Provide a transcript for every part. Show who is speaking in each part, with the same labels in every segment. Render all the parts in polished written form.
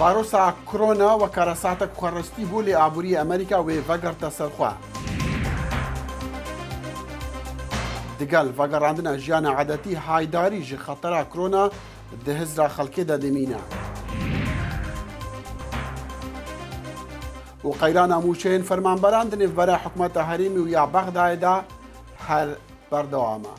Speaker 1: ڤایرۆسا کۆرۆنا و کارەساتە کوڕستی بوو لێ ئابووری ئەمریکا وێ ڤەگەرتە سەرخوا. دگەل ڤەگەڕاندنە ژیانە عەدەتی هایداری ji خەتەرا کۆرۆنا دهزرا خەڵکێدا دەمینە. و قەیرانە موچەیەن فەرمانبەران دنێڤبەرە حکومەتە هەرێمی و یا بەغدایدا هەر بەردەوامە.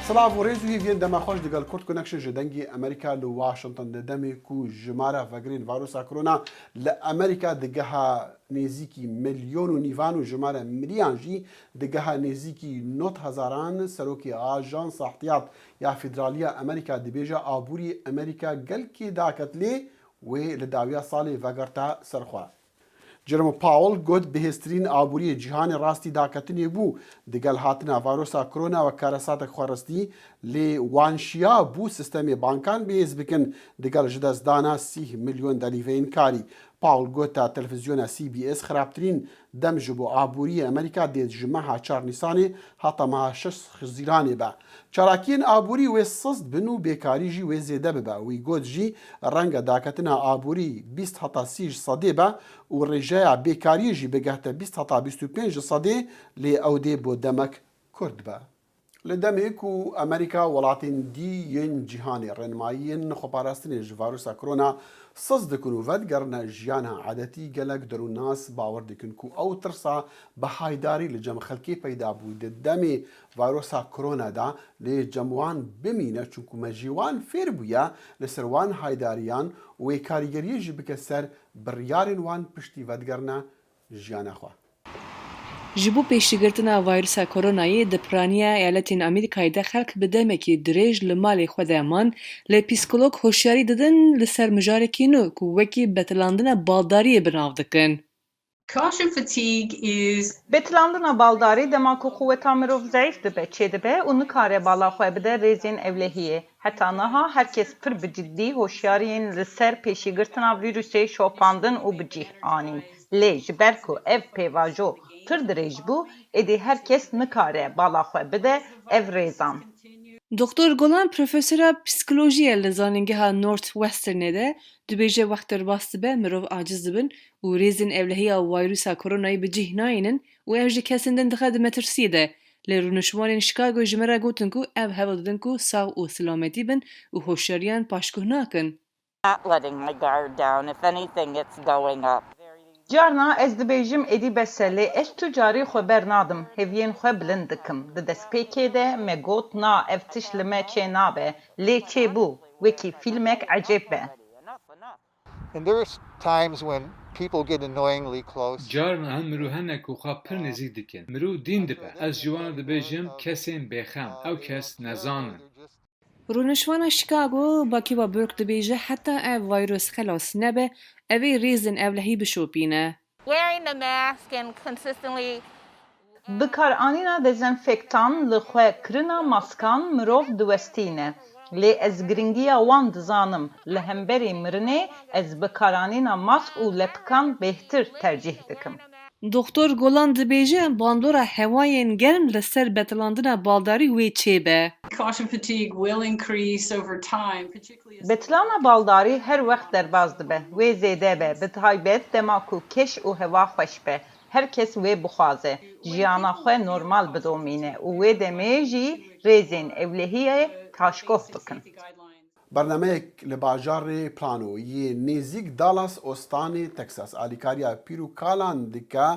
Speaker 1: سلااو و ڕێز و هیڤێن دەمەخۆش دەگەڵ کورت کۆنەکشن ji dengê ئەمریکا li Washington di demê ku jimara vegerên vayrosa korona li Amerîka digeha nêzîkî milyon û nîvan û jimara miriyan jî digeha nêzîkî 90,000 serokê Ajansa Ehtiyat ya Fêderaliya Amerîka dibêje abûrî Amerîka gelkê daketilê wê li dawiya salê vegerta serxwe. Jerome Powell got bihêztirîn abûriyê cîhanê rastî daketinê bû digel hatina vayrosa korona ve karesatek xwerestî lê wan şiya bû sistemê bankan bihêz bikin digel ji destdana 30 milyon delîveyên karî. Powell gota televizyona CBS xirabtirîn dem ji bo abûriyê Amerîka dê ji meha 4 Nîsanê heta meha 6 Xizîranê be. Çalakiyên abûrî wê sist bin û bêkarî jî wê zêde bibe. Wî got jî renga daketina abûrî 20 heta 30 ji sedê be û rêjeya bêkariyê jî bigehte 20 heta 25 ji sedê lê ew dê bo demek kurd be. Li demê ku Amerîka welatên dî yên cîhanê rênimayiyên xweparastinê ji vayrosa korona siz dikin û vedigerine jiyana edetî gelek derûnas bawer dikin ku ew tirsa bi haydarî li cem xelkê peyda bû di demê vayrosa korona da lê cem wan bimîne çunku mejî wan fêr bûye li ser wan haydariyan û wê karîgeriyê jî bike ser biryarên wan piştî vedigerine jiyana xwe.
Speaker 2: Ji bo pêşîgirtina vayrosa koronayê di piraniya eyaletên Amerîkayê de xelk bi demekî dirêj li malê xwe de man, lê psîkolog hoşyarî didin li ser mijarekî nû ku wekî betilandina baldariyê binav dikin.
Speaker 3: Caution fatigue is
Speaker 4: Betilandina baldarî dema ku qûweta mirov zayıf dibe, çê dibe û nikare bala xwe bide rêzên evlehiyê. Heta niha herkes pir bi ciddî hoşyariyên li ser pêşîgirtina vîrusê şopandin û bicih anîn. Lê ji ber ku ev pêvajo pir dirêj bû, êdî herkes nikare bala xwe bide ev rêzan.
Speaker 2: Doktor Golan profesora psikolojiyê li zanîngeha Northwesternê de dibêje wextê rast dibe mirov aciz dibin û rêzên evlehiya vayrosa koronayê bi cih nayînin û ev ji kesên din dixe di metirsiyê de. Lê rûnişwanên Chicago ji me re gotin ku ev hewl didin ku sax û silametî bin û hoşyariyan paşguh nakin.
Speaker 5: Not letting my guard down. If anything, it's going up.
Speaker 4: Carna ez dibêjim êdî bes e lê ez tu carî xwe bernadim, hêviyên xwe bilind dikim. Di destpêkê de me got na ev tiş li me çê nabe, lê çê bû, wekî fîlmek ecêb be.
Speaker 6: And there's times when people get annoyingly close.
Speaker 7: Carna hem mirû hene ku xwe pir nêzik dikin. Mirû dîn dibe. Ez ji wan dibêjim kesên bêxem. Ew kes nezanin.
Speaker 2: Rûnişwana Chicago Bakiva Burke dibêje heta ev vayros xelas nebe, evê rêzên evlehî bişopîne.
Speaker 5: Wearing the mask and consistently
Speaker 4: Bikaranîna dezenfektan li xwe kirina maskan mirov diwestîne. Lê ez giringiya wan dizanim, li hemberî mirinê ez bikaranîna mask û lepikan bêhtir tercih dikim.
Speaker 2: Doktor Golan dibêje bandora hewayên germ li ser betilandina baldarî wê çêbe.
Speaker 3: caution fatigue will increase over time, particularly as
Speaker 4: Betilana baldarî her wext derbas dibe, wê zêde be, bi taybet dema ku keş û hewa xweş be. Herkes wê bixwaze, jiyana xwe normal bidomîne û wê demê jî rêzên evlehiyê taşgoh bikin.
Speaker 1: Bernameyek li bajarê Plano yê nêzik Dallas ostanê Texas alîkariya pîr û kalan dike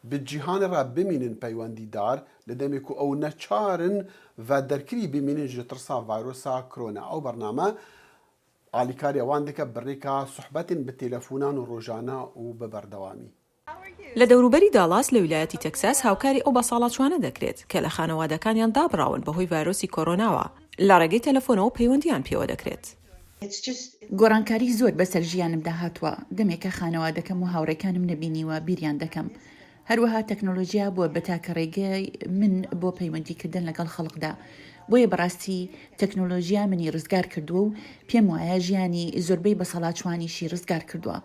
Speaker 1: bi cîhanê re bimînin peywendîdar li demê ku ew neçarin ve derkirî bimînin ji tirsa vayrosa korona. Ew bername alîkariya wan dike bi rêka sohbetên bi têlefonan û rojana û bi berdewamî.
Speaker 8: لە دەوروبەری داڵاس لە ویلایەتی تەکساس هاوکاری ئەو بەساڵاتوانە دەکرێت کە لە خانەوادەکانیان دابڕاون بەهۆی ڤایرۆسی کۆرۆناوە لە ڕێگەی تەلەفۆنەوە پەیوەندیان پێوە دەکرێت.
Speaker 9: گۆڕانکاری زۆر بەسەر ژیانمدا هاتووە، دەمێکە خانەوادەکەم و هاوڕێکانم نەبینیوە بیریان دەکەم. هەروەها تەکنۆلۆژیا بووە بەتاکە ڕێگەی من بۆ پەیوەندیکردن لەگەڵ خەڵکدا. بۆیە بەڕاستی تەکنۆلۆژیا منی ڕزگار کردووە و پێم وایە ژیانی زۆربەی بەسەڵاتوانیشی ڕزگار کردووە.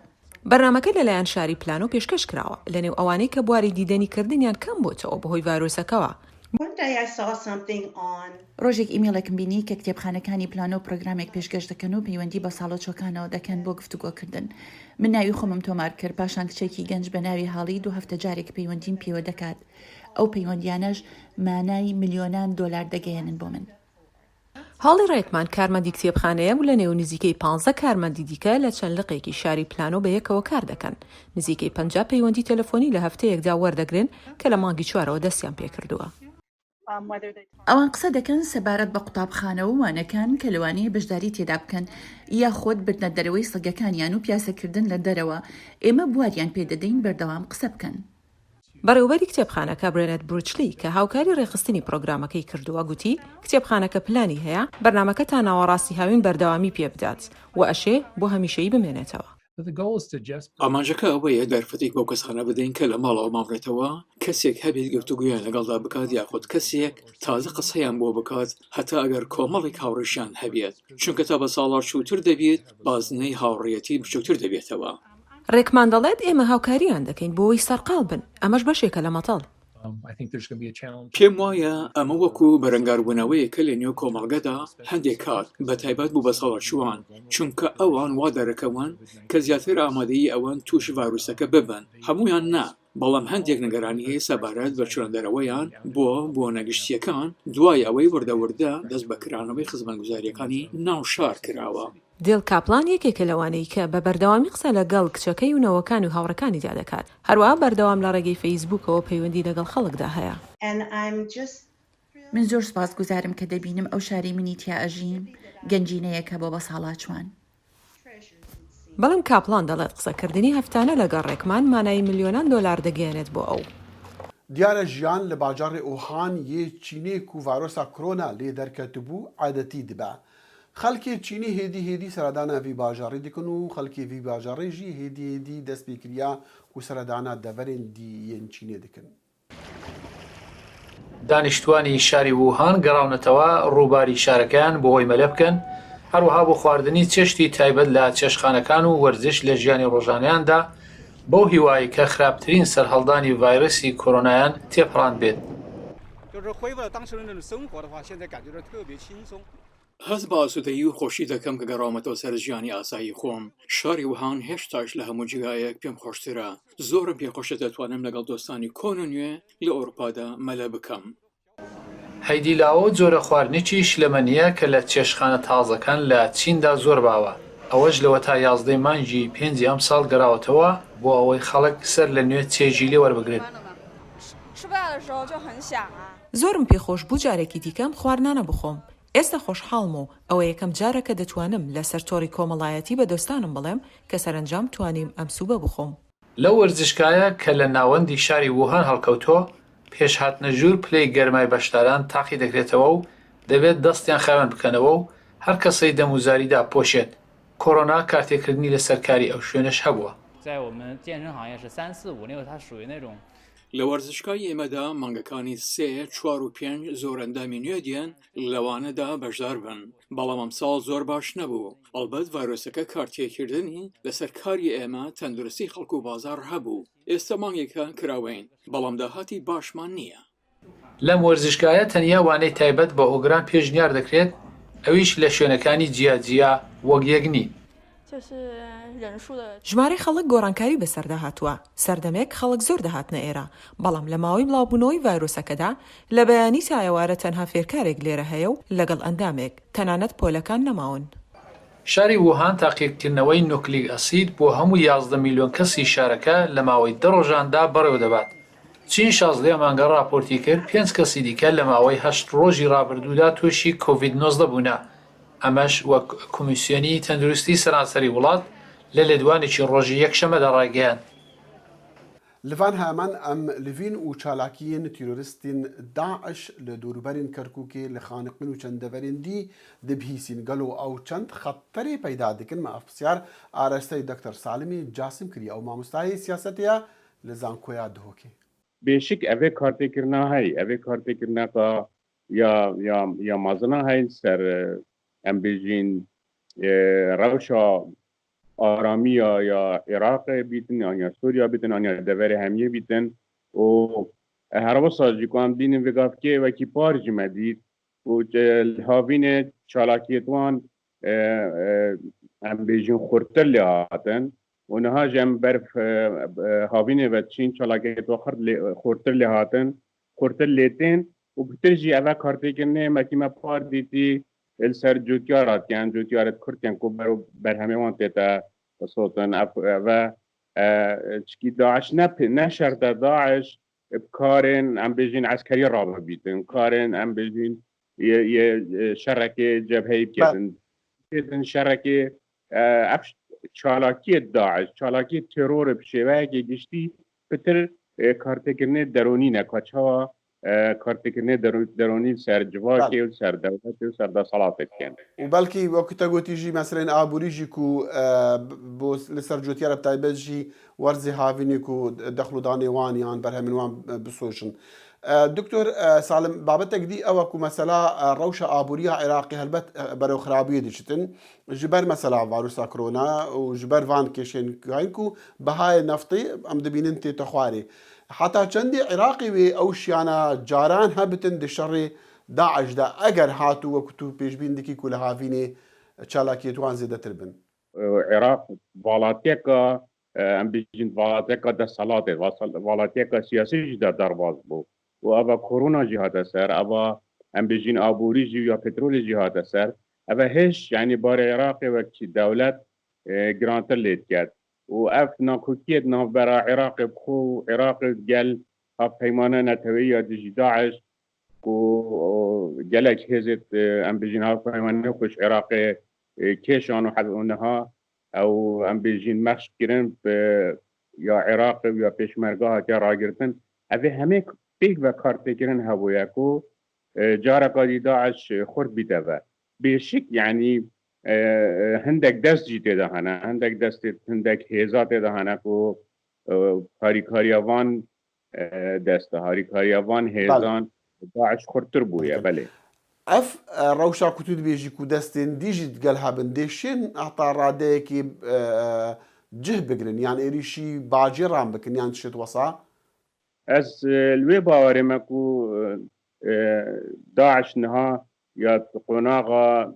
Speaker 8: بەرنامەکە لەلایەن شاری پلانۆ پێشکەش کراوە لە نێو ئەوانەی کە بواری دیدەنی کردنیان کەم بۆتەوە بەهۆی ڤایرۆسەکەوە
Speaker 10: One day I saw something on
Speaker 9: ڕۆژێک ئیمێڵێکم بینی کە کتێبخانەکانی پلانۆ پرۆگرامێک پێشکەش دەکەن و پەیوەندی بە ساڵۆچۆکانەوە دەکەن بۆ گفتوگۆکردن. من ناوی خۆمم تۆمار کرد پاشان کچێکی گەنج بە ناوی هاڵی 2 هەفتە جارێک پەیوەندیم پێوە دەکات. ئەو پەیوەندیانەش مانای ملیۆنان دۆلار دەگەیەنن بۆ من.
Speaker 8: هاڵی ڕێکمان کارمەندی کتێبخانەیە و لە نێو نزیکەی 15 کارمەندی دیکە لە چەند لقێکی شاری پلانۆ بە یەکەوە کار دەکەن. نزیکەی 50 پەیوەندی تەلەفۆنی لە هەفتەیەکدا وەردەگرن کە لە مانگی 4ەوە دەستیان پێکردووە.
Speaker 9: ئەوان قسە دەکەن سەبارەت بە قوتابخانە و وانەکان کە لەوانەیە بەشداری تێدا بکەن یا خۆت بردنە دەرەوەی سەگەکانیان و پیاسەکردن لە دەرەوە ئێمە بواریان پێدەدەین بەردەوام قسە بکەن.
Speaker 8: بەڕێوەبەری کتێبخانەکە برێنێت بروچلی کە هاوکاری ڕێخستنی پرۆگرامەکەی کردووە گوتی کتێبخانەکە پلانی هەیە بەرنامەکە تا ناوەڕاستی هاوین بەردەوامی پێ بدات و ئەشێ بۆ هەمیشەیی بمێنێتەوە.
Speaker 11: ئامانجەکە ئەوەیە دەرفەتێک بۆ کەسخانە بدەین کە لە ماڵەوە مامڕێتەوە کەسێک هەبێت گفتوگویان لەگەڵدا بکات یاخود کەسێک تازە قسەیان بۆ بکات هەتا ئەگەر کۆمەڵێک هاوڕێشیان هەبێت چونکە تا بە ساڵار چووتر دەبێت بازنەی هاوڕێتی بچووتر دەبێتەوە.
Speaker 8: ڕێکمان دەڵێت ئێمە هاوکاریان دەکەین بۆەوەی سەرقاڵ بن ئەمەش بەشێکە لە مەتەڵ.
Speaker 11: پێم وایە ئەمە وەکو بەرەنگاربوونەوەیەکە لە نێو کۆمەڵگەدا هەندێک کات بە تایبەت بوو بە ساڵەتچووان چونکە ئەوان وا دەرەکەون کە زیاتر ئامادەیی ئەوان تووشی ڤایرۆسەکە ببن هەمویان نا بەڵام هەندێک نگەرانی هەیە سەبارەت بە چۆندەرەوەیان بۆ نەگەشتیەکان دوای ئەوەی وردەوردە دەست بەکرانەوەی خزمەتگوزاریەکانی ناو شار کراوە.
Speaker 8: دێڵ کاپلان یەکێکە لەوانەی کە بە بەردەوامی قسە لەگەڵ کچەکەی و نەوەکان و هاوڕەکانیدا دەکات هەروەها بەردەوام لە ڕێگەی فەیسبووکەوە پەیوەندی لەگەڵ خەڵکدا هەیە.
Speaker 9: من زۆر سپاسگوزارم کە دەبینم ئەو شاری منی تیا ئەژیم گەنجینەیەکە بۆ بە ساڵاچوان.
Speaker 8: بەڵام کاپلان دەڵێت قسەکردنی هەفتانە لەگەڵ ڕێکمان مانای ملیۆنان دۆلار دەگەێنێت بۆ ئەو.
Speaker 1: دیارە ژیان لە باجارێ ئۆهان یە چینێک و ڤایرۆسا کۆرۆنا لێ دەرکەتبوو عادەتی دبە. خەڵکی چینی هێدی سەردانە ڤی باژارڕی دکن و خەڵکی ڤی باژارڕێژی هێدی دەست پێکریا و سەردانە دەڤەرێن دیەن چینێ دکن.
Speaker 12: دانیشتوانی شاری ووهان گەڕاونەتەوە ڕووباری شارەکان بۆ هۆی مەلە بکەن هەروەها بۆ خواردنی چێشتی تایبەت لە چێشخانەکان و وەرزش لە ژیانی ڕۆژانەیاندا بۆ هیوایی کە خراپترین سەرهەڵدانی ڤایرۆسی کۆرۆنایان تێپڕان بێت.
Speaker 11: هەست بە ئاسوودەیی و خۆشی دەکەم کە گەڕامەتەوە سەر ژیانی ئاسایی خۆم. شاری ووهان هێشتاش لە هەموو جگایەک پێم خۆشترە. زۆرم پێخۆشە دەتوانم لەگەڵ دۆستانی کۆن و نوێ لە ئەوروپادا مەلە بکەم.
Speaker 12: هەیدی لاوە جۆرە خواردنێکی شلەمەنیە کە لە چێشخانە تازەکان لە چیندا زۆر باوە. ئەوەش لەوە تا 11 مانگی 5 ئەم ساڵ گەڕاوەتەوە بۆ ئەوەی خەڵک سەر لە نوێ چێژی لێ وەربگرێت.
Speaker 8: زۆرم پێخۆش بوو جارێکی دیکەم خواردنانە بخۆم. ئێستا خۆشحاڵم و ئەوە یەکەم جارەکە دەتوانم لە سەرتۆڕی کۆمەڵایەتی بە دۆستانم بڵێم کە سەرنجام توانیم ئەم سوبە بخۆم.
Speaker 12: لەو وەرزشکایە کە لە ناوەندی شاری ووهان هەڵکەوتۆ پێشهاتنە ژوور پلەی گەرمای بەشداران تاقی دەکرێتەوە و دەبێت دەستیان خاوێن بکەنەوە و هەر کەسەی دەموزاریدا پۆشێت. کۆڕۆنا کارتێکردنی لە سەرکاری ئەو شوێنەش هەبووە.
Speaker 11: لە وەرزشکای ئێمەدا مانگەکانی 3، 4 و 5 زۆر ئەندامی نوێ دیێن لەوانەدا بەشدار بن بەڵام ئەم ساڵ زۆر باش نەبوو. ئەڵبەت ڤایرۆسەکە کارتێکردنی لەسەر کاری ئێمە تەندروستی خەڵک و بازار هەبوو. ئێستا مانگێکە کراوەین بەڵام داهاتی باشمان نییە.
Speaker 12: لەم وەرزشکایە تەنیا وانەی تایبەت بە ئۆگران پێشنیار دەکرێت ئەویش لە شوێنەکانی جیاجیا وەک یەکنی.
Speaker 8: ژمارەی خەڵک گۆڕانکاری بەسەردا هاتووە. سەردەمێک خەڵک زۆر دەهاتنە ئێرە بەڵام لە ماوەی بڵاوبوونەوەی ڤایرۆسەکەدا لە بەیانی تا ئێوارە تەنها فێرکارێک لێرە هەیە و لەگەڵ ئەندامێک تەنانەت پۆلەکان نەماون.
Speaker 12: شاری ووهان تاقیکردنەوەی نوکلیک ئەسید بۆ هەموو 11 میلیۆن کەسی شارەکە لە ماوەی 10 ڕۆژاندا بەڕێوە دەبات. چین 16 مانگە راپۆرتی کرد 5 کەسی دیکە لە ماوەی 8 ڕۆژی ڕابردوودا تووشی کۆڤید-19 بوونە. ئەمەش وەک کۆمیسیۆنی تەندروستی سەرانسەری وڵات لە لێدوانێکی ڕۆژی یەکشەمەدا ڕایگەیاند.
Speaker 1: لەڤان هەمان ئەم لڤین و چالاکیین تیرۆریستین داعش لە دووربەرین کەرکووکێ لە خانقین و چەندەڤەرێندی دەبهیسین گەلۆ ئەو چەند خەتەرێ پەیدا دکن مە ئەفسیار ئاراستەی دکتەر سالمی جاسم کردی ئەو مامۆستایی سیاسەتەیە لە زانکۆیا دهۆکێ.
Speaker 13: بێشک ئەvê کارتێکردنا هەی ئەvê کارتێکردنەکە یا مازنە هەین سەر ئەم بێژین ڕەوشە آرامیە یا عێراق بیتن یا سووریا بیتن یا دەڤەرێ هەمیە بیتن و هەروەسا جیکوان بینن vegavkê wekî par jî me dît û havînê çalakiyetwan em bêjin xurtir lê hatin û niha ji em ber havînê ve çîn çalakiyetwa xurtir lê hatin xurtir lêtên û bitir jî ev kartêkirinê mekî me par dîtî li ser cotyarat yan cotyaret Kurtên ku berhemê wan tête sotin ve çikî Daeş ne şerte Daeş karên em bêjin eskerî rabibîtin karên em bêjin şerekê cebheyî bikin şerekê ev çalakiyê Daeş çalakiyê terorê bi şêweyekê giştî pitir kartêkirinê deronî ne çawa kartêkirinê deronî ser civakê û ser dewletê û ser desalatê dikin.
Speaker 1: û belkî wekî te gotî jî meselên aborî jî ku bo li ser cotiyara taybet jî werzê havînê ku dexlûdanê wan yan berhemên wan bisoşin. Doktor Salim babetek dî ew ku mesela rewşa aboriya Iraqê helbet berew xirabiyê diçitin ji ber mesela varosa korona û ji ber van kêşên hîn ku bihayê neftê em dibînin tête xwarê. Heta çendî Iraqê wê ew şiyana caran hebitin di şerê Daeş de eger hatû wekû tu pêşbîn dikî ku li havînê çalakiyet wan zêdetir bin.
Speaker 13: Iraq valatiyeka em bêjin valatiyeka desalatê valatiyeka siyasî jî de derbas bû û eva korona jî hate ser eva em bêjin aborî jî ya petrolê jî hate ser ev hêj yanî barê Iraqê wekî dewlet girantir lê diket û ev nakokiyet navbera Iraqê xwe Iraqê gel hevpeymana netewî ya dijî Daeş ku gelek hêzê em bêjin hevpeymana xweş Iraqê kêşan û niha ew em bêjin mex kirin ya Iraqê ya pêşmergeha ke ragirtin ev ê hemê pêk ve kartêkirin hebûye ku careka dî Daeş xurt bîte ve bêşik yanî hindek dest jî têde hene hindek destê hindek hêza têde hene ku harîkariya van deste harîkariya van hêzan Daeş xurtir bûye belê.
Speaker 1: Ev rewşa ku tu dibêjî ku destên dî jî gel hebin dêşên heta radeyekî cih bigirin yan êrişî bacê ran bikin yan tişt wesa?
Speaker 13: Ez li wê bawerê me ku Daeş niha ya qonaxa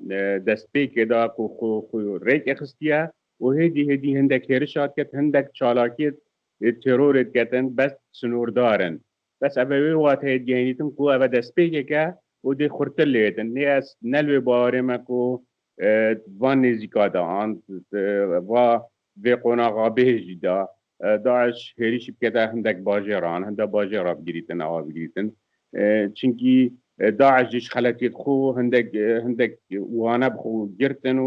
Speaker 13: destpêkê da ku rêkê xistiye û hêdî hêdî hindek hêrişa diket hindek çalakiyet terorê diketin bes sinûrdarin bes ev wê wat heye gihînitin ku ev destpêkeke û dê xurtir lê din nê ez ne li wê bawerê me ku van nêzîka da an va vê qonaxa bêj jî da Daeş hêrîşî bikete hindek bajê ran hindek bajê ra bigirîtin ava bigirîtin çinkî Daeş jî xeletiyet xwe hindek wane bi xwe girtin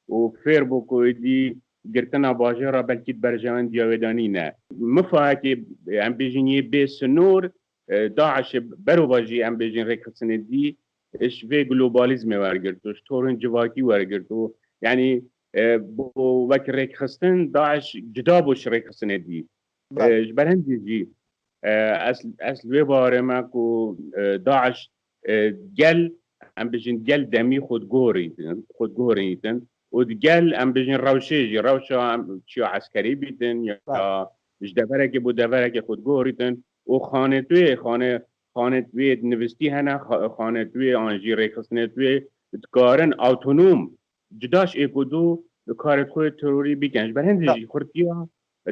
Speaker 13: û fêr bû ku êdî girtina bajê ra belkî berjewendiya wêdanî ne mifahekê em bêjin yê bê sinûr Daeşê berova jî em bêjin rêkxistinê dî ji vê globalizmê wergirt û ji torên civakî wergirt û yanî wek rêkxistin Daeş cida bû ji rêkxistinê dî ji ber hindî jî ez li wê bawerê me ku Daeş gel em bêjin gel demî xwedgorîtin û gel em bêjin rewşê jî rewşa çiya eskerî bîtin ya ji deverekê bû deverekê xwedgorîtin û xanetwê xanetwê nivîstî hene xanetwê an jî rêkxistinetwê dikarin awtonom cida ji êkudû di karê xwe terorî bikin ji ber hindî jî xurtiya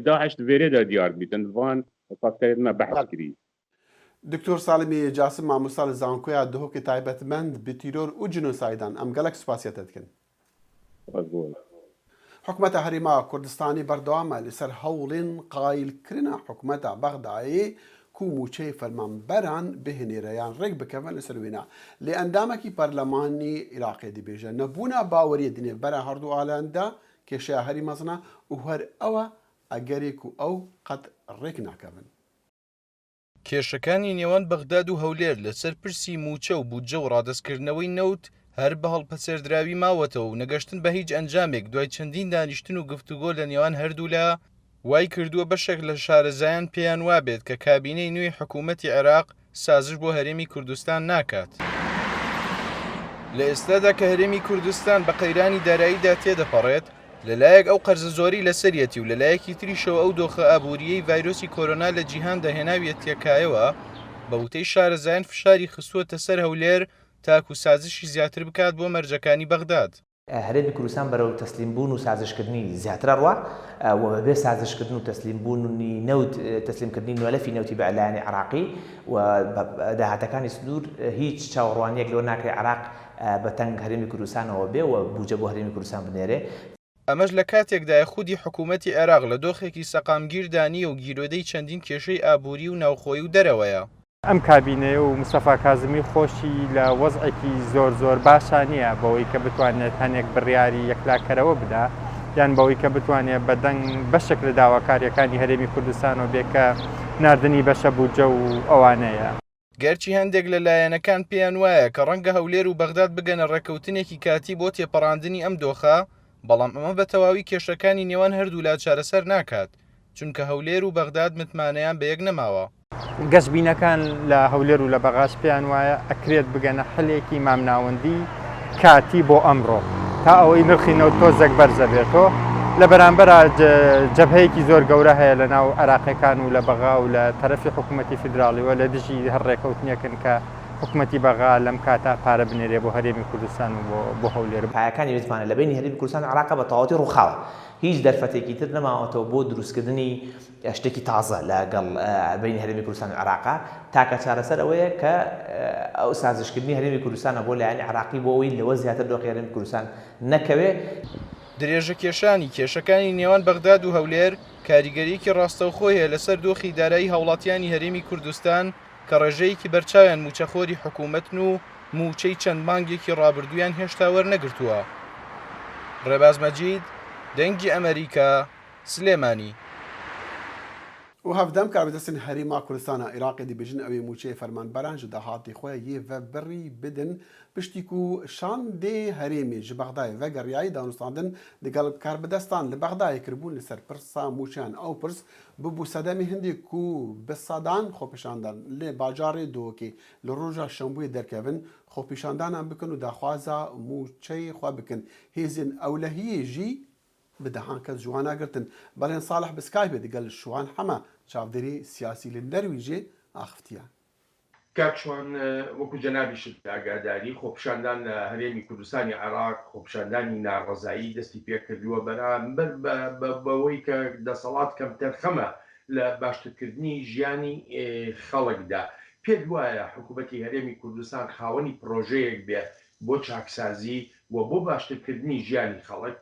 Speaker 13: Daeş di vêrê de diyar bîtin van fakterên me behs kirî.
Speaker 1: Doktor Salimê Casim mamosta li zankoya dihokê taybetmend bi tîror û cinosaydan em gelek spasiya te dikin. Hikûmeta Herêma Kurdistanê berdewam e li ser hewlên qayîlkirina hikûmeta Bexdayê ku mûçeyê fermanberan bihênîre yan rêk bikevin li ser wêne. Lê endamekî Parlemanî Iraqê dibêje nebûna baweriyê di nêvbera herdû aliyan de kêşeya herî mezin e û her ew e egerê ku ew qet rêk nakevin.
Speaker 14: کێشەکانی نێوان بەغداد و هەولێر لەسەر پرسی موچە و بودجە و ڕادەستکردنەوەی نەوت هەر بە هەڵپەسێردراوی ماوەتەوە و نەگەشتن بە هیچ ئەنجامێک دوای چەندین دانیشتن و گفتوگۆ لە نێوان هەردوولا وای کردووە بەشێک لە شارەزایان پێیان وابێت کە کابینەی نوێی حکوومەتی عێراق سازش بۆ هەرێمی کوردستان ناکات. لە ئێستادا کە هەرێمی کوردستان بە قەیرانی داراییدا تێدەپەڕێت لەلایەک ئەو قەرزە زۆری لەسەریەتی و لەلایەکی تریشەوە ئەو دۆخە ئابووریەی ڤایرۆسی کۆرۆنا لە جیهان دەهێناویە تێکایەوە بە وتەی شارەزایان فشاری خستووەتە سەر هەولێر تاکو سازشی زیاتر بکات بۆ مەرجەکانی بەغداد.
Speaker 15: هەرێمی کوردستان بەرەو تەسلیمبوون و سازشکردنی زیاترە ڕوا و بێ سازشکردن و تەسلیمبوونی نەوت تەسلیمکردنی نوێلەفی نەوتی بە ئەلایەنی عراقی و داهاتەکانی سنوور هیچ چاوەڕوانیەک لەوە ناکرێت عراق بە تەنگ هەرێمی کوردستانەوە بێ و بوجە بۆ هەرێمی کوردستان بنێرێ.
Speaker 14: ئەمەش لە کاتێکدا خودی حکوومەتی عێراق لە دۆخێکی سەقامگیردانی و گیرۆدەی چەندین کێشەی ئابووری و ناوخۆیی و دەرەوەیە.
Speaker 16: ئەم کابینەیە و مستەفا کازمی خۆشی لە وەزعێکی زۆر باشە نییە بەوەی کە بتوانێت هەنێک بڕیاری یەکلاکەرەوە بدا یان بەوەی کە بتوانێت بەدەنگ بەشێک لە داواکاریەکانی هەرێمی کوردستانەوە بێ کە ناردنی بەشە بوجە و ئەوانەیە.
Speaker 14: گەرچی هەندێک لە لایەنەکان پێیان وایە کە ڕەنگە هەولێر و بەغداد بگەنە ڕێکەوتنێکی کاتی بۆ تێپەڕاندنی ئەم دۆخە، بەڵام ئەمە بە تەواوی کێشەکانی نێوان هەردوو لا چارەسەر ناکات، چونکە هەولێر و بەغداد متمانەیان بە یەک نەماوە.
Speaker 16: گەشتبینەکان لە هەولێر و لە بەغاش پێیان وایە ئەکرێت بگەنە حلێکی مامناوەندی کاتی بۆ ئەمڕۆ تا ئەوەی نرخی نەوتۆزێک بەرزە بێتەوە لە بەرامبەر جەبهەیەکی زۆر گەورە هەیە لە ناو عێراقیەکان و لە بەغا و لە تەرەفی حکوومەتی فیدراڵیەوە لە دژی هەر ڕێکەوتنیەکەن کە حکوومەتی بەغا لەم کاتا پارە بنێرێ بۆ هەرێمی کوردستان و بۆ هەولێر.
Speaker 15: پایەکانی وتمانە لە بینی هەرێمی کوردستان و عێراق بە تەواوەتی ڕووخاوە، هیچ دەرفەتێکی تر نەماوەتەوە بۆ دروستکردنی شتێکی تازە لەگەڵ بینی هەرێمی کوردستان و عێراق تاکە چارەسەر ئەوەیە کە ئەو سازشکردنی هەرێمی کوردستانە بۆ لایەنی عێراقی بۆ ئەوەی لەوە زیاتر دۆخی هەرێمی کوردستان نەکەوێ.
Speaker 14: درێژە کێشانی کێشەکانی نێوان بەغداد و هەولێر کاریگەریەکی ڕاستەوخۆی هەیە لەسەر دۆخی دارایی هاوڵاتیانی هەرێمی کوردستان کە ڕێژەیەکی بەرچاویان موچەخۆری حکوومەتن و موچەی چەند مانگێکی ڕابردوویان هێشتا وەرنەگرتووە. ڕێباز مەجید، دەنگی ئەمریکا، سلێمانی.
Speaker 1: و هەفدەم کاربدەستن هەرێما کوردستانە عێراقی دەبێژن ئەوەی موچەی فەرمانبەران ji dahatê xwe yê vebirî bidin piştî ku şandê herêmê ji Bexdayê vegeriyayî danûstandin digel karbidestan li Bexdayê kiribûn li ser pirsa mûçeyan ew pirs bibû sedemê hindê ku bi sedan xwepêşandan lê bajarê Duhokê li roja şembûyê derkevin xwepêşandanan bikin û daxwaza mûçeyê xwe bikin. Hêzên ewlehiyê jî bi dehan kes ji wan nagirtin. Belên Salih bi Skype digel şwan hema çavderî siyasî li derwî jê axiftiye.
Speaker 17: کاکشوان وەکو جەنابیشت ئاگاداری خۆپیشاندان لە هەرێمی کوردستانی عێراق خۆپیشاندانی ناڕەزایی دەستی پێکردووە بەرامبەر بەوەی کە دەسەڵات کەمتر خەمە لە باشترکردنی ژیانی خەڵکدا. پێت وایە حکوومەتی هەرێمی کوردستان خاوەنی پرۆژەیەک بێ بۆ چاکسازی و بۆ باشترکردنی ژیانی خەڵک؟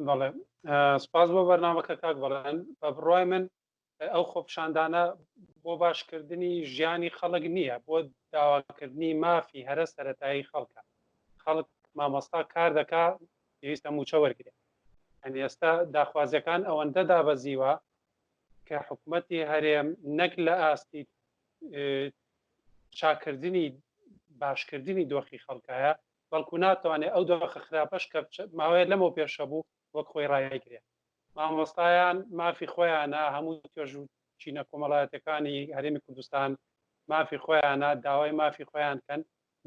Speaker 18: بەڵێ سپاس بۆ بەرنامەکە کاک بەڵێن بە بڕوای من ئەو خۆپیشاندانە بۆ باشکردنی ژیانی خەڵک نییە، بۆ داواکردنی مافی هەرە سەرەتایی خەڵکە. خەڵک مامۆستا کار دەکا پێویستە موچە وەرگێت. ئەنی ئێستا داخوازیەکان ئەوەندە دابەزیوە کە حکوومەتی هەرێم نەک لە ئاستی چاکردنی باشکردنی دۆخی خەڵکایە، بەڵکو ناتوانێت ئەو دۆخە خراپەش کە ماوەیە لەمەوە پێشە بوو وەک خۆی ڕایەگرێت. مامۆستایان مافی خۆیانە، هەموو توێژ و چینە کۆمەڵایەتەکانی هەرێمی کوردستان مافی خۆیانە، داوای مافی خۆیان بکەن،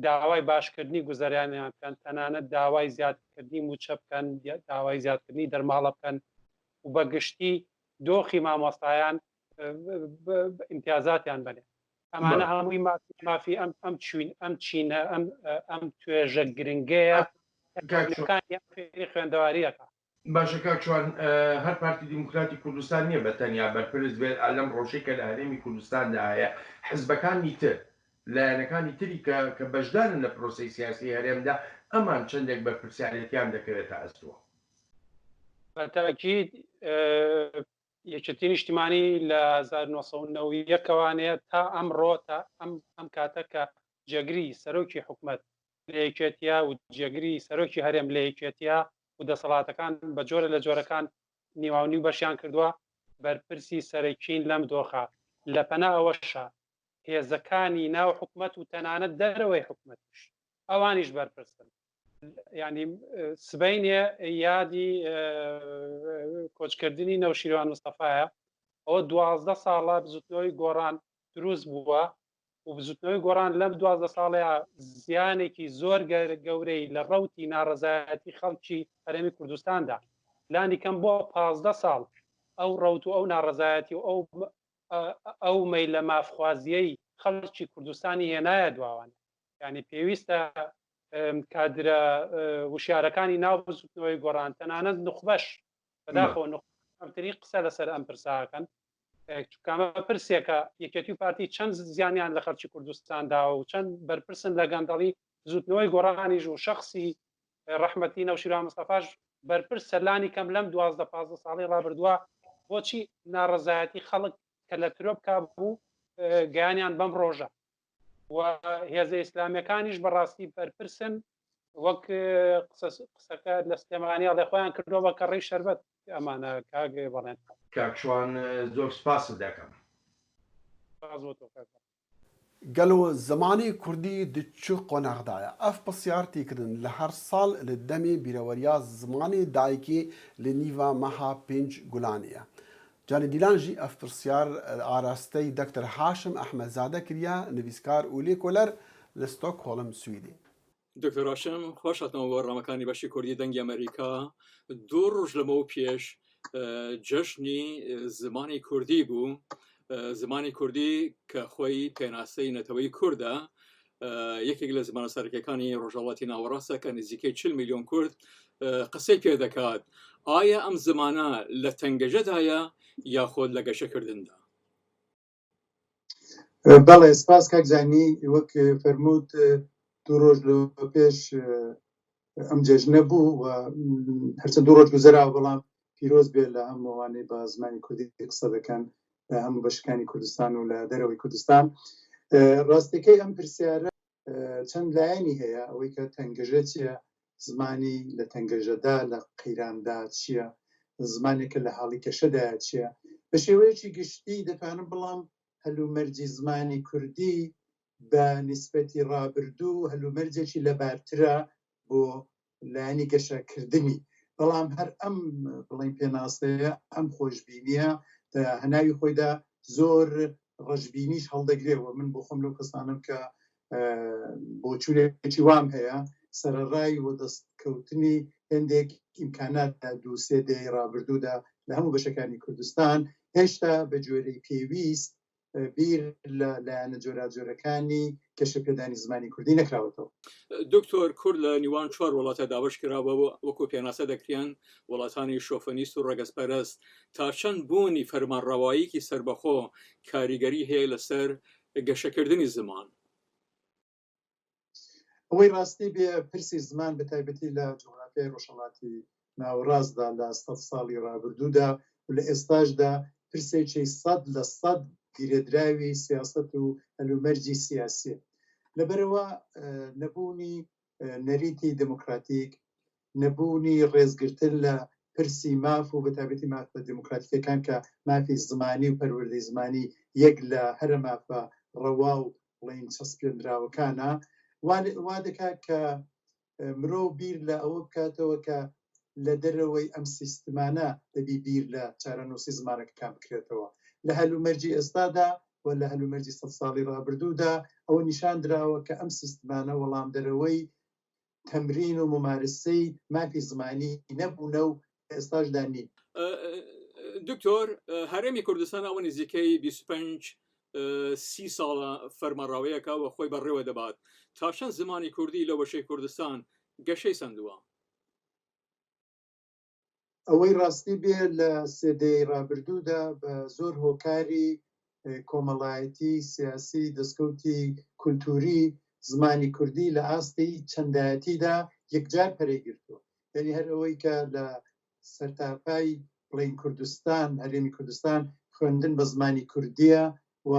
Speaker 18: داوای باشکردنی گوزەریانیان بکەن، تەنانەت داوای زیادکردنی موچە بکەن، داوای زیادکردنی دەرماڵە بکەن و بەگشتی دۆخی مامۆستایان ئیمتیازاتیان بنێ. ئەمانە هەمووی مافی ئەم چینە ئەم توێژە گرنگەیە فێری خوێندەواریەکە.
Speaker 17: باشە کاکشوان، هەر پارتی دیموکراتی کوردستان نییە بە تەنیا بەرپرس بێت لەم ڕۆژەی کە لە هەرێمی کوردستاندا هەیە. حزبەکانی تر لایەنەکانی تری کە بەشدارن لە پرۆسەی سیاسی هەرێمدا ئەمان چەندێک بەرپرسیارەتیان دەکەوێتە ئەستووە؟
Speaker 18: بەتاکید یەکێتی نیشتیمانی لە 1990ەوەیەکەوانەیە تا ئەمڕۆ تا ئەم کاتە کە جێگری سەرۆکی حکوومەت لە یەکێتیە و جێگری سەرۆکی هەرێم لە یەکێتیە و دەسەڵاتەکان بە جۆرە لە جۆرەکان نیواونی و بەشیان کردووە بەرپرسی سەرەکین لەم دۆخە. لە پەنا ئەوەشە هێزەکانی ناو حکوومەت و تەنانەت دەرەوەی حکوومەتش ئەوانیش بەرپرسن. ینی سبەینێ یادی کۆچکردنی نەوشیروان مستەفایە، ئەوە 12 ساڵە بزوتنەوەی گۆڕان دروست بووە و بزوتنەوەی گۆڕان لەم 12 ساڵەیە زیانێکی زۆر گەورەی لە ڕەوتی ناڕەزایەتی خەڵکی هەرێمی کوردستاندا. لانی کەم بۆ 15 ساڵ ئەو ڕەوت و ئەو ناڕەزایەتی و ئەو مەیلە مافخوازیەی خەڵکی کوردستانی هێنایە دواوانە یعنی پێویستە کادرە وشارەکانی ناو بزوتنەوەی گۆڕان تەنانەت نخبەش بەداخەوە نخبەتری قسە لەسەر ئەم پرساکەن کامە پرسێکە یەکێتی و پارتی چەند زیانیان لە خەڵکی کوردستاندا و چەند بەرپرسن لە گەندەڵی زوتنەوەی گۆڕانیش و شخصی ڕەحمەتی نەوشیرا مستەفاش بەرپرس سەرلانی کەم لەم 12-15 ساڵی ڕابردووە بۆچی ناڕەزایەتی خەڵک کە لە ترۆ بکا بوو گیانیان بەم ڕۆژە و هێزە ئیسلامیەکانیش بەڕاستی بەرپرسن وەک قسەکە لە سلێمانیە لە خۆیان کردەوە بە کەڕی شەربەت ئەمانە کاگێ بەڵێن
Speaker 17: کاکشوان زۆر سپاست دەکەم
Speaker 1: گەلۆ زمانی کوردی دچوو قۆناغدایە ئەف پرسیارتیکردن لە هەر ساڵ لە دەمی بیرەوەریە زمانی دایکی لە نیڤە مەها 5 گولانیە جانی دیلانژی ئەف پرسیار ئاراستەی دکتەر هاشم ئەحمەدزادە کریە نویسکار و لێکۆلەر لە ستۆکهۆڵم سویدی
Speaker 11: دکتۆر هاشم خۆش هاتنەوە بۆ ڕامەکانی بەشی کوردی دەنگی ئەمریکا 2 ڕۆژ لەمەوە پێش جەژنی زمانی کوردی بوو زمانی کوردی کە خۆی پێناسەی نەتەوەی کووردە یەکێک لە زمانە سەرەکیەکانی ڕۆژهەڵاتی ناوەڕاستە کە نزیکەی 40 میلیۆن کورد قسەی پێ دەکات ئایا ئەم زمانە لە تەنگەژەدایە یاخۆت لە گەشەکردندا
Speaker 19: بەڵێ سپاس کاکزانی وەک فەرمووت 2 ڕۆژ پێش ئەم جەژنە بوو و هەرچەند 2 ڕۆژ گوزەراوە بەڵام پیرۆز بێت لە هەمووانەی بە زمانی کوردی قسە دەکەن لە هەموو بەشەکانی کوردستان و لە دەرەوەی کوردستان ڕاستیەکەی ئەم پرسیارە چەند لایەنی هەیە ئەوەی کە تەنگەژە چییە زمانی لە تەنگەژەدا لە قەیراندا چییە زمانێکە لە حاڵی کەشەدایە چییە بە شێوەیەکی گشتی دەتوانم بڵام هەلومەرجی زمانی کوردی بە نیسبەتی ڕابردوو هەلومەرجێکی لەبارترە بۆ لایەنی گەشەکردنی بەڵام هەر ئەم بڵین پێناسەیە ئەم خۆشببینیە هەناوی خۆیدا زۆر ڕەشببینیش هەڵدەگرێەوە من بۆ خۆم لەو کەسانم کە بۆ چورێکی وام هەیە سەرڕای و دەستکەوتنی هێندێک ئیمکانات 2-3 دەی ڕابردوودا لە هەموو بەشەکانی کوردستان هێشتا بە جۆرەی پێویست بیر لە لایەنە جۆراجۆرەکانی کەشەپێدانی زمانی کوردی نەکراوەتەوە
Speaker 11: دکتۆر کورد لە نیوان 4 وڵاتە داوەش کراوە وەکو پێناسە دەکرێن وڵاتانی شۆفەنیست و ڕێگەسپەرست تا چەند بوونی فەرمانڕەواییکی سربەخۆ کاریگەری هەیە لەسەر گەشەکردنی زمان
Speaker 19: ئەوەی ڕاستی بێ پرسی زمان بە تایبەتی لە جوغرافیای ڕۆژهەڵاتی ناوەڕاستدا لە 100 ساڵی ڕابردوودا و لە ئێستاشدا پرسێکی 100% گیرێدراوی سیاست و هەلومەرجی سیاسی لەبەرەوە نەبوونی نەریتی دموکراتیک نەبوونی ڕێزگرتن لە پرسی ماف و بەتابەتی مافە دموکراتیکەکان کە مافی زمانی و پەروەردەی زمانی یەک لە هەرە مافە ڕەوا و بڵین چەسپێنراوەکانە وا دەکات کە مرۆ بیر لە ئەوە بکاتەوە کە لە دەرەوەی ئەم سیستمانە دەبی بیر لە چارەنووسی زمانەکان بکرێتەوە لە هەلومەرجی ئێستادا و لە هەلومەرجی 100 ساڵی ڕابردوودا ئەوە نیشان دراوە کە ئەم سیستمانە وەڵام دەرەوەی تەمرین و ممارسەی مافی زمانی نەبوونە و ئێستاشدا نین
Speaker 11: دکتۆر هەرێمی کوردستان ئەوە نزیکەی 25-30 ساڵە فەرمانڕاوەیەکە و خۆی بەڕێوە دەبات تا چەند زمانی کوردی لە وەشەی کوردستان گەشەی سندووە
Speaker 19: ئەوەی ڕاستی بێ لە سێدەی ڕابردوودا بە زۆر هۆکاری کۆمەڵایەتی سیاسی دەستکەوتی کولتوری زمانی کوردی لە ئاستی چەندایەتیدا یەکجار پەرەیگرتووە یعنی هەر ئەوەی کە لە سەرتاپای بڵین کوردستان هەرێمی کوردستان خوێندن بە زمانی کوردیە و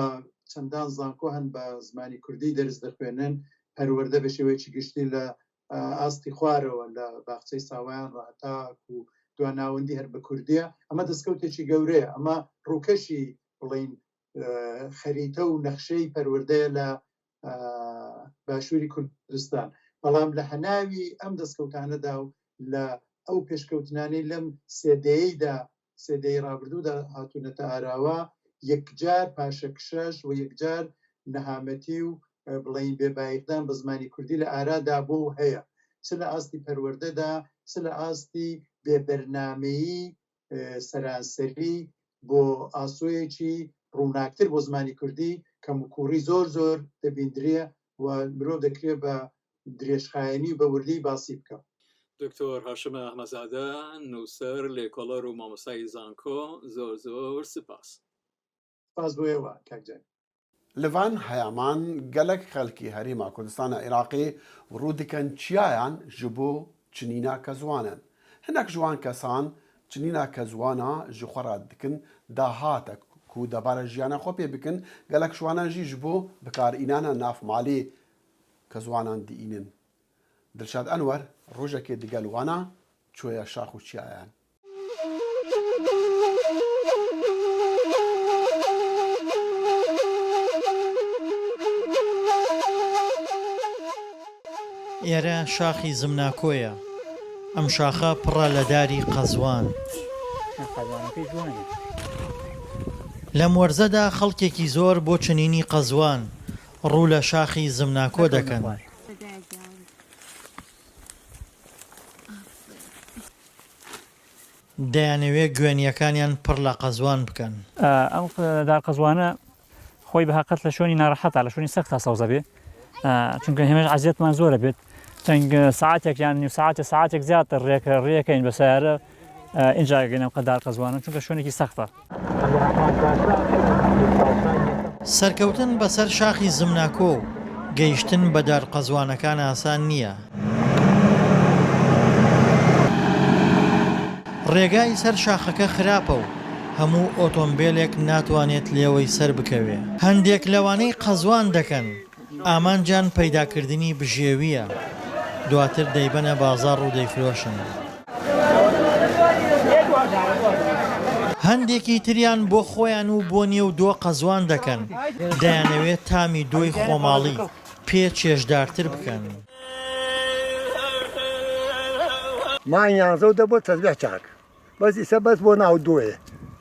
Speaker 19: چەندان زانکۆ هەن بە زمانی کوردی دەرس دەخوێنن پەروەردە بە شێوەیەکی گشتی لە ئاستی خوارەوە لە باخچەی ساوایان ڕاهەتاک و دواناوەندی هەر بە کوردیە ئەمە دەستکەوتێکی گەورەیە ئەمە ڕووکەشی بڵین خەریتە و نەخشەی پەروەردەیە لە باشووری کوردستان بەڵام لە هەناوی ئەم دەستکەوتانەدا و لە ئەو پێشکەوتنانەی لەم سێدەی ڕابردوودا هاتوونەتە ئاراوە یەکجار پاشەکشەش و یەکجار نەهامەتی و بڵین بێبایقدان بە زمانی کوردی لە ئارادا بۆ هەیە چ لە ئاستی پەروەردەدا چ لە ئاستی بێبەرنامەیی سەرانسەری بۆ ئاسۆیەکی ڕووناکتر بۆ زمانی کوردی کەم و کوڕی زۆر دەبیندرێ و مرۆڤ دەکرێت بە درێژخایەنی و بە وردی باسی بکە.
Speaker 11: دکتۆر هاشم ئەحمەزادە نووسەر لێکۆڵەر و مامۆستای زانکۆ زۆر سپاس.
Speaker 19: سپاس بۆ ئێوە کاکجان.
Speaker 1: لەڤان هەیەمان گەلک خەڵکی هەرێما کوردستانە عێراقی ڕوو دکەن چیایان ji بۆ çinîna kezwanan. Hinek ji wan kesan çinîna kezwana ji xwe re dikin dahate ku debara jiyana xwe pê bikin gelek ji wanan jî ji bo bikarînana navmalê kezwanan diînin. Dilşad Enwer rojekê digel wana çûye şax û çiyayan.
Speaker 20: ئێرە شاخی زمناکۆیە ئەم شاخە پڕە لە داری قەزوان لەم وەرزەدا خەڵکێکی زۆر بۆ چنینی قەزوان ڕوو لە شاخی زمناکۆ دەکەن دەیانەوێت گوێنیەکانیان پڕ لە قەزوان بکەن
Speaker 21: ئەم دار قەزوانە خۆی بەهاقەت لە شوێنی ناڕەحەتە لە شوێنی سەختا سەوزە بێ چونکە هێمەش عەزیەتمان زۆرە بێت چەند ساعتێک یان نیو ساعتێک زیاتر ڕێەکەین بە سیارە اینجا گەینە قەدار قەزوانە چونکە شوێنێکی سەختە.
Speaker 20: سەرکەوتن بەسەر شاخی زمناکۆ و گەیشتن بە دار قەزوانەکان ئاسان نییە. ڕێگای سەر شاخەکە خراپە و هەموو ئۆتۆمبیلێک ناتوانێت لێوەی سەر بکەوێ. هەندێک لەوانەی قەزوان دەکەن ئامانجان پەیداکردنی بژێویە دواتر دەیبەنە بازاڕ و دەیفرۆشن. هەندێکی تریان بۆ خۆیان و بۆ نێو دۆ قەزوان دەکەن دەیانەوێت تامی دۆی خۆماڵی پێ چێژدارتر بکەن.
Speaker 22: مانیان زەو دەبۆ تەزبێح چاک بەس ئیسە بەس بۆ ناو دۆیە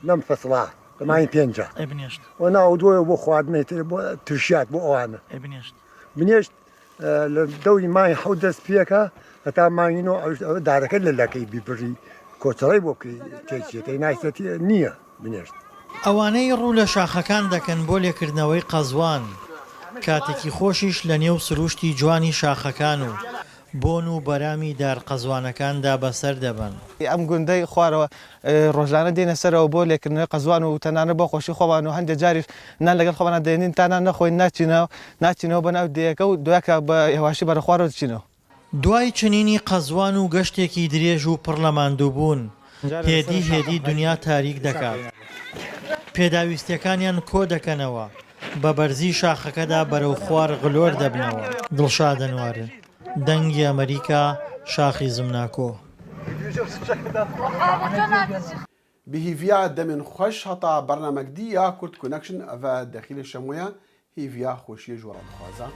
Speaker 22: لەم فەسڵا مای پێنجە بۆ ناو دۆیە بۆ خواردنێت بۆ ترشات بۆ ئەوانە بنێشت لە دەوری مای حەوت دەست پێکە هەتا مانگینەوە دارەکە لە لەکەی بیبڕی کۆچەڵی بۆ تێچێتەی نایسەتی نییە بنێشت.
Speaker 20: ئەوانەی ڕوو لە شاخەکان دەکەن بۆ لێکردنەوەی قەزوان کاتێکی خۆشیش لە نێو سروشتی جوانی شاخەکان و بۆن و بەرامی دار قەزوانەکاندا بەسەر دەبن.
Speaker 23: ئەم گوندەی خوارەوە ڕۆژانە دێنە سەرەوە بۆ لێکردنەوەی قەزوان و تەنانە بۆ خۆشی خۆوان و هەندێک جاریش نان لەگەڵ خۆوانە دێنین تانان نەخۆین ناچینەوە بەناو دێیەکە و دوایکە بە هێواشی بەرە خوارەوە دچینەوە.
Speaker 20: دوای چنینی قەزوان و گەشتێکی درێژ و پڕ لە ماندوو بوون هێدی دنیا تاریک دەکات. پێداویستیەکانیان کۆ دەکەنەوە بە بەرزی شاخەکەدا بەرەو خوار غلۆر دەبنەوە. دڵشاد ئەنوارن دەنگی ئەمریکا شاخی زمناکۆ.
Speaker 1: بهیڤیا دەمێن خۆش هەتا بەرنامەکدیە کورد کۆنەکشن ئەڤە دەخیلە شەمویە هیڤیا خۆشیە ژۆڕە بخوازە.